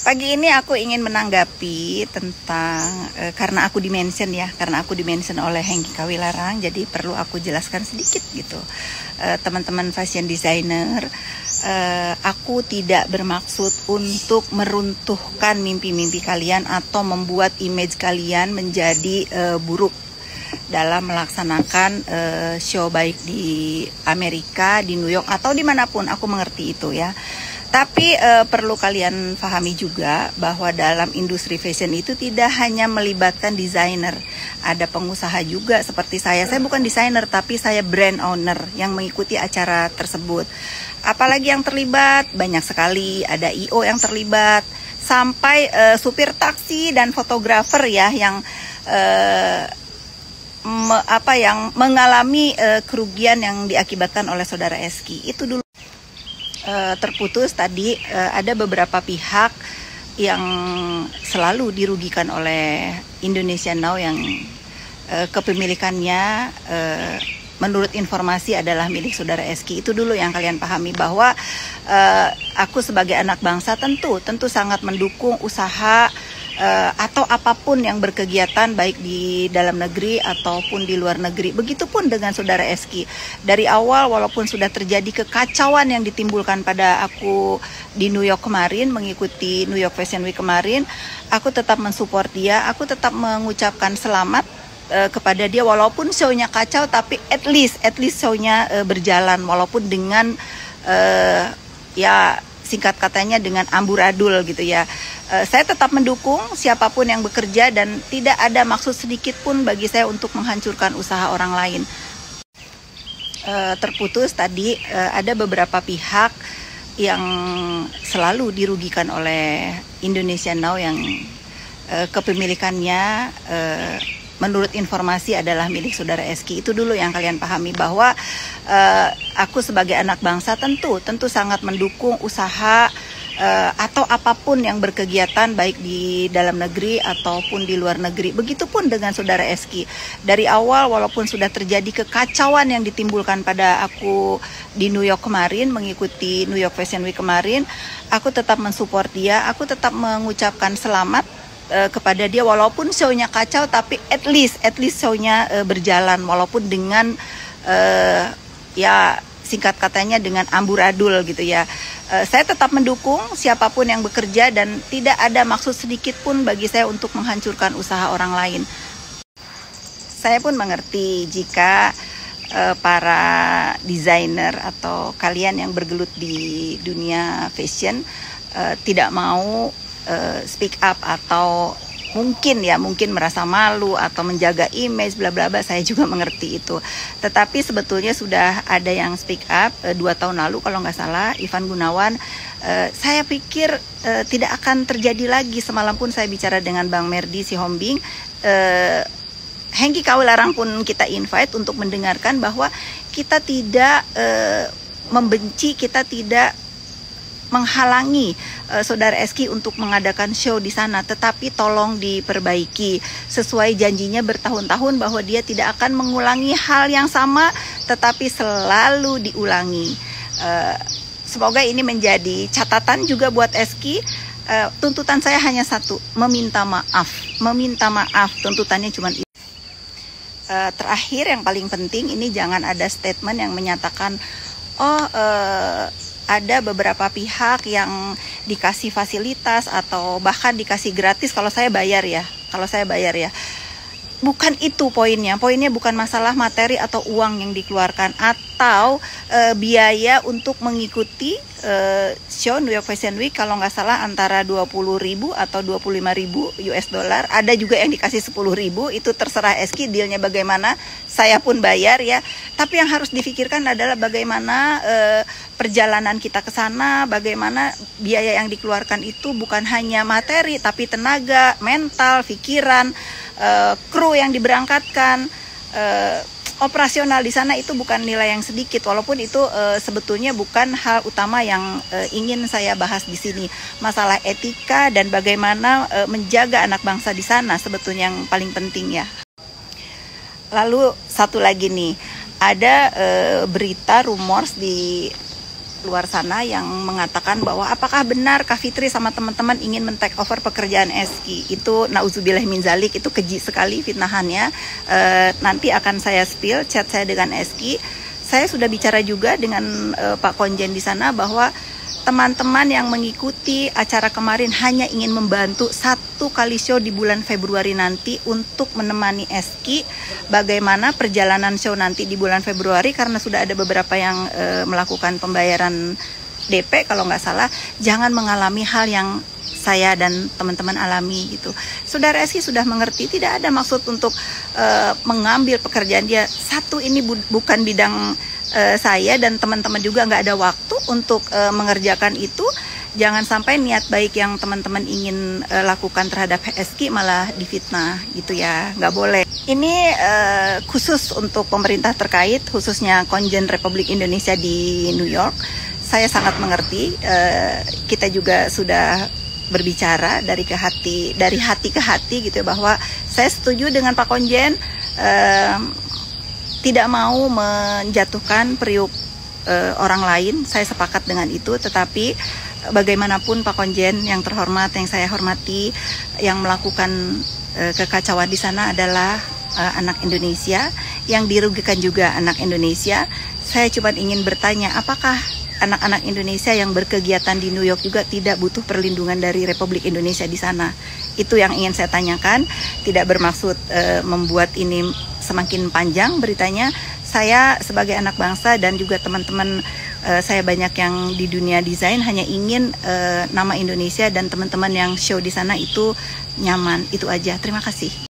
Pagi ini aku ingin menanggapi tentang karena aku dimention oleh Hengki Kawilarang, jadi perlu aku jelaskan sedikit gitu. Teman-teman fashion designer, aku tidak bermaksud untuk meruntuhkan mimpi-mimpi kalian atau membuat image kalian menjadi buruk dalam melaksanakan show baik di Amerika, di New York atau dimanapun. Aku mengerti itu ya. Tapi perlu kalian pahami juga bahwa dalam industri fashion itu tidak hanya melibatkan desainer, ada pengusaha juga seperti saya. Saya bukan desainer tapi saya brand owner yang mengikuti acara tersebut. Apalagi yang terlibat banyak sekali, ada IO yang terlibat sampai supir taksi dan fotografer ya yang yang mengalami kerugian yang diakibatkan oleh saudara Eski. Itu dulu. Terputus tadi ada beberapa pihak yang selalu dirugikan oleh Indonesia Now yang kepemilikannya menurut informasi adalah milik saudara Eski. Itu dulu yang kalian pahami, bahwa aku sebagai anak bangsa tentu sangat mendukung usaha atau apapun yang berkegiatan baik di dalam negeri ataupun di luar negeri. Begitupun dengan saudara Eski. Dari awal walaupun sudah terjadi kekacauan yang ditimbulkan pada aku di New York kemarin, mengikuti New York Fashion Week kemarin, aku tetap mensupport dia, aku tetap mengucapkan selamat kepada dia walaupun show-nya kacau, tapi at least show-nya berjalan walaupun dengan ya singkat katanya dengan amburadul gitu ya. Saya tetap mendukung siapapun yang bekerja dan tidak ada maksud sedikit pun bagi saya untuk menghancurkan usaha orang lain. Terputus tadi ada beberapa pihak yang selalu dirugikan oleh Indonesia Now yang kepemilikannya menurut informasi adalah milik saudara Eski. Itu dulu yang kalian pahami, bahwa aku sebagai anak bangsa tentu sangat mendukung usaha atau apapun yang berkegiatan baik di dalam negeri ataupun di luar negeri. Begitupun dengan saudara Eski. Dari awal walaupun sudah terjadi kekacauan yang ditimbulkan pada aku di New York kemarin, mengikuti New York Fashion Week kemarin, aku tetap mensupport dia, aku tetap mengucapkan selamat kepada dia walaupun show-nya kacau, tapi at least show-nya berjalan walaupun dengan ya singkat katanya dengan amburadul gitu ya. Saya tetap mendukung siapapun yang bekerja dan tidak ada maksud sedikit pun bagi saya untuk menghancurkan usaha orang lain. Saya pun mengerti jika para desainer atau kalian yang bergelut di dunia fashion tidak mau speak up atau mungkin merasa malu atau menjaga image bla bla bla. Saya juga mengerti itu. Tetapi sebetulnya sudah ada yang speak up 2 tahun lalu kalau nggak salah, Ivan Gunawan. Saya pikir tidak akan terjadi lagi. Semalam pun saya bicara dengan Bang Merdi Sihombing. Hengki Kawilarang pun kita invite untuk mendengarkan bahwa kita tidak membenci, kita tidak menghalangi saudara Eski untuk mengadakan show di sana, tetapi tolong diperbaiki sesuai janjinya bertahun-tahun bahwa dia tidak akan mengulangi hal yang sama, tetapi selalu diulangi. Semoga ini menjadi catatan juga buat Eski. Tuntutan saya hanya satu, meminta maaf. Tuntutannya cuma itu. Terakhir yang paling penting, ini jangan ada statement yang menyatakan ada beberapa pihak yang dikasih fasilitas atau bahkan dikasih gratis kalau saya bayar ya. Bukan itu poinnya. Poinnya bukan masalah materi atau uang yang dikeluarkan atau biaya untuk mengikuti show New York Fashion Week. Kalau nggak salah antara 20.000 atau 25.000 US dollar. Ada juga yang dikasih 10.000. Itu terserah Eski, dealnya bagaimana. Saya pun bayar ya. Tapi yang harus difikirkan adalah bagaimana perjalanan kita ke sana, bagaimana biaya yang dikeluarkan itu bukan hanya materi tapi tenaga, mental, pikiran, kru yang diberangkatkan, operasional di sana itu bukan nilai yang sedikit. Walaupun itu sebetulnya bukan hal utama yang ingin saya bahas di sini. Masalah etika dan bagaimana menjaga anak bangsa di sana sebetulnya yang paling penting ya. Lalu satu lagi nih, ada berita rumors di luar sana yang mengatakan bahwa apakah benar Kak Fitri sama teman-teman ingin men-take over pekerjaan Eski. Itu nauzubillah min zalik, itu keji sekali fitnahannya. Nanti akan saya spill chat saya dengan Eski. Saya sudah bicara juga dengan Pak Konjen di sana bahwa teman-teman yang mengikuti acara kemarin hanya ingin membantu satu kali show di bulan Februari nanti untuk menemani Eski bagaimana perjalanan show nanti di bulan Februari, karena sudah ada beberapa yang melakukan pembayaran DP kalau nggak salah. Jangan mengalami hal yang saya dan teman-teman alami gitu. Saudara Eski sudah mengerti, tidak ada maksud untuk mengambil pekerjaan dia. Satu, ini bukan bidang saya dan teman-teman juga nggak ada waktu untuk mengerjakan itu. Jangan sampai niat baik yang teman-teman ingin lakukan terhadap Eski malah difitnah gitu ya, nggak boleh. Ini khusus untuk pemerintah terkait, khususnya Konjen Republik Indonesia di New York. Saya sangat mengerti, kita juga sudah berbicara dari hati ke hati gitu ya, bahwa saya setuju dengan Pak Konjen, tidak mau menjatuhkan periuk orang lain. Saya sepakat dengan itu, tetapi bagaimanapun Pak Konjen yang terhormat, yang saya hormati, yang melakukan kekacauan di sana adalah anak Indonesia, yang dirugikan juga anak Indonesia. Saya cuma ingin bertanya, apakah anak-anak Indonesia yang berkegiatan di New York juga tidak butuh perlindungan dari Republik Indonesia di sana? Itu yang ingin saya tanyakan. Tidak bermaksud membuat ini semakin panjang beritanya. Saya sebagai anak bangsa dan juga teman-teman saya banyak yang di dunia desain hanya ingin nama Indonesia dan teman-teman yang show di sana itu nyaman. Itu aja. Terima kasih.